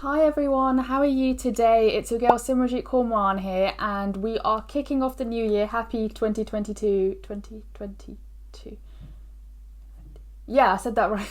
Hi everyone, how are you today? It's your girl Simranjeet Mann here, and we are kicking off the new year. Happy 2022. 2022. Yeah, I said that right.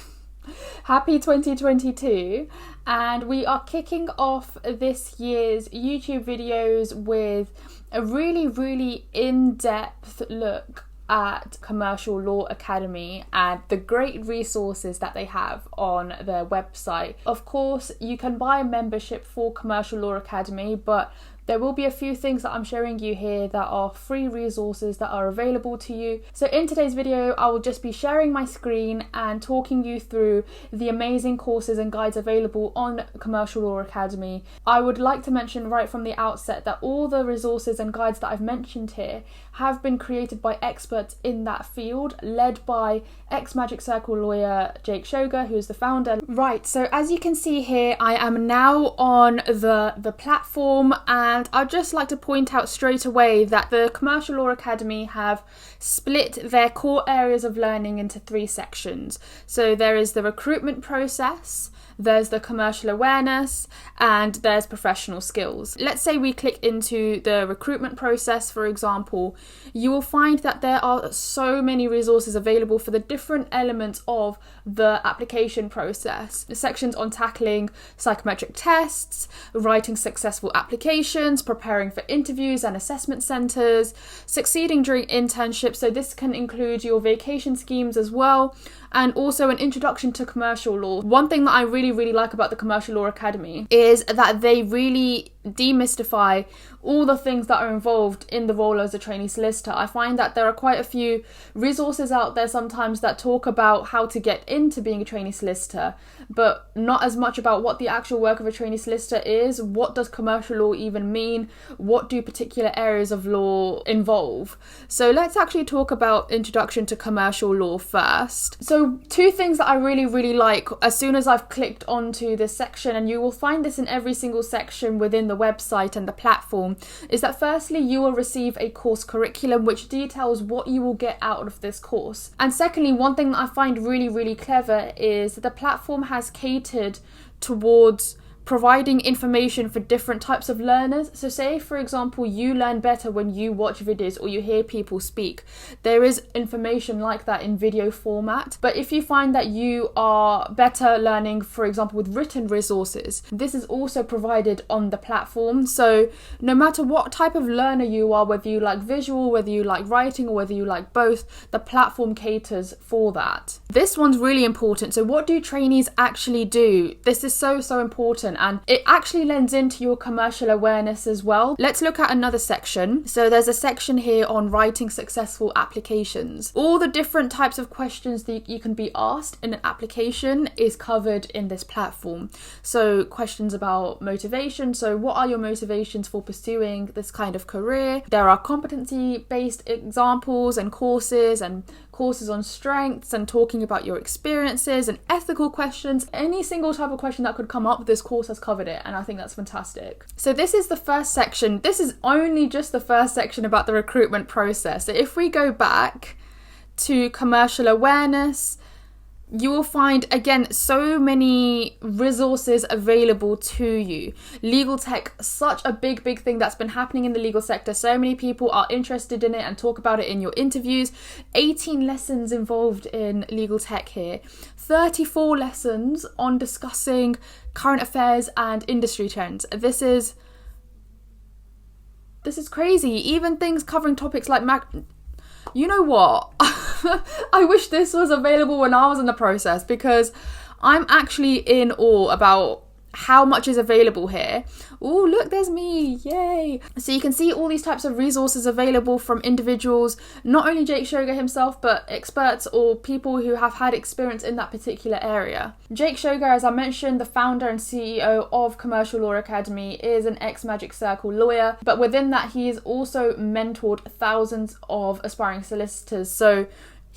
Happy 2022. And we are kicking off this year's YouTube videos with a really in-depth look at Commercial Law Academy and the great resources that they have on their website. Of course, you can buy a membership for Commercial Law Academy, but there will be a few things that I'm showing you here that are free resources that are available to you. So in today's video, I will just be sharing my screen and talking you through the amazing courses and guides available on Commercial Law Academy. I would like to mention right from the outset that all the resources and guides that I've mentioned here have been created by experts in that field, led by ex-Magic Circle lawyer Jake Shoga, who's the founder. Right, so as you can see here, I am now on the platform, and I'd just like to point out straight away that the Commercial Law Academy have split their core areas of learning into three sections. So there is the recruitment process, there's the commercial awareness, and there's professional skills. Let's say we click into the recruitment process, for example. You will find that there are so many resources available for the different elements of the application process. The sections on tackling psychometric tests, writing successful applications, preparing for interviews and assessment centres, succeeding during internships, so this can include your vacation schemes as well, and also an introduction to commercial law. One thing that I really like about the Commercial Law Academy is that they really demystify all the things that are involved in the role as a trainee solicitor. I find that there are quite a few resources out there sometimes that talk about how to get into being a trainee solicitor, but not as much about what the actual work of a trainee solicitor is. What does commercial law even mean? What do particular areas of law involve? So let's actually talk about introduction to commercial law first. So two things that I really like as soon as I've clicked onto this section, and you will find this in every single section within the website and the platform, is that firstly you will receive a course curriculum which details what you will get out of this course. And secondly, one thing that I find really clever is that the platform has catered towards providing information for different types of learners. So say, for example, you learn better when you watch videos or you hear people speak. There is information like that in video format. But if you find that you are better learning, for example, with written resources, this is also provided on the platform. So no matter what type of learner you are, whether you like visual, whether you like writing, or whether you like both, the platform caters for that. This one's really important. So what do trainees actually do? This is so important, and it actually lends into your commercial awareness as well. Let's look at another section. So there's a section here on writing successful applications. All the different types of questions that you can be asked in an application is covered in this platform. So questions about motivation. So what are your motivations for pursuing this kind of career? There are competency-based examples and courses on strengths and talking about your experiences, and ethical questions. Any single type of question that could come up, this course has covered it, and I think that's fantastic. So this is the first section. This is only just the first section about the recruitment process. So if we go back to commercial awareness, you will find, again, so many resources available to you. Legal tech, such a big thing that's been happening in the legal sector. So many people are interested in it and talk about it in your interviews. 18 lessons involved in legal tech here. 34 lessons on discussing current affairs and industry trends. This is crazy. Even things covering topics like you know what? I wish this was available when I was in the process, because I'm actually in awe about how much is available here. Oh, look, there's me, yay. So you can see all these types of resources available from individuals, not only Jake Shoga himself, but experts or people who have had experience in that particular area. Jake Shoga, as I mentioned, the founder and CEO of Commercial Law Academy, is an ex-Magic Circle lawyer, but within that he has also mentored thousands of aspiring solicitors. So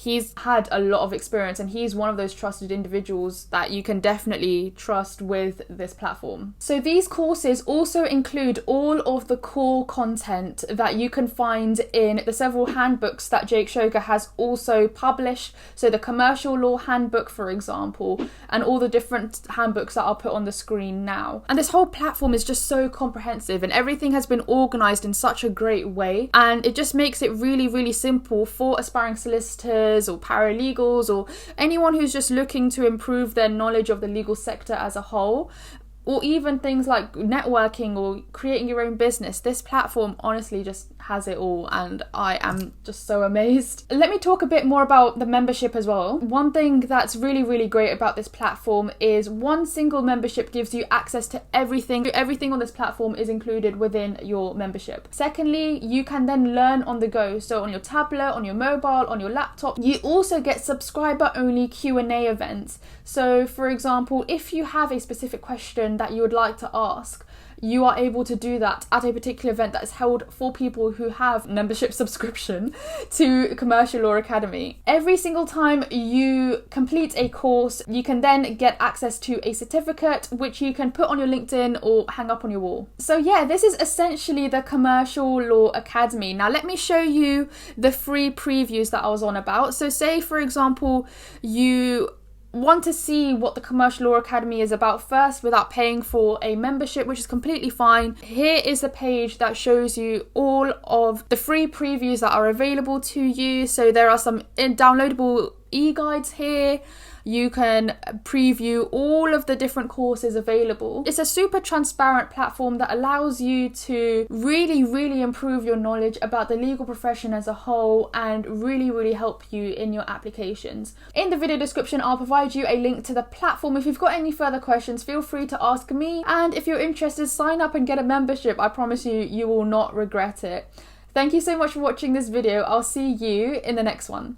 he's had a lot of experience and he's one of those trusted individuals that you can definitely trust with this platform. So these courses also include all of the core content that you can find in the several handbooks that Jake Shoger has also published. So the commercial law handbook, for example, and all the different handbooks that I'll put on the screen now. And this whole platform is just so comprehensive and everything has been organized in such a great way, and it just makes it really, really simple for aspiring solicitors or paralegals or anyone who's just looking to improve their knowledge of the legal sector as a whole, or even things like networking or creating your own business. This platform honestly just has it all, and I am just so amazed. Let me talk a bit more about the membership as well. One thing that's really, really great about this platform is one single membership gives you access to everything. Everything on this platform is included within your membership. Secondly, you can then learn on the go. So on your tablet, on your mobile, on your laptop. You also get subscriber-only Q&A events. So for example, if you have a specific question that you would like to ask, you are able to do that at a particular event that is held for people who have membership subscription to Commercial Law Academy. Every single time you complete a course, you can then get access to a certificate which you can put on your LinkedIn or hang up on your wall. So yeah, this is essentially the Commercial Law Academy. Now let me show you the free previews that I was on about. So say for example, you want to see what the Commercial Law Academy is about first without paying for a membership, which is completely fine. Here is the page that shows you all of the free previews that are available to you. So there are some downloadable e-guides here. You can preview all of the different courses available. It's a super transparent platform that allows you to really, really improve your knowledge about the legal profession as a whole and really, really help you in your applications. In the video description, I'll provide you a link to the platform. If you've got any further questions, feel free to ask me. And if you're interested, sign up and get a membership. I promise you, you will not regret it. Thank you so much for watching this video. I'll see you in the next one.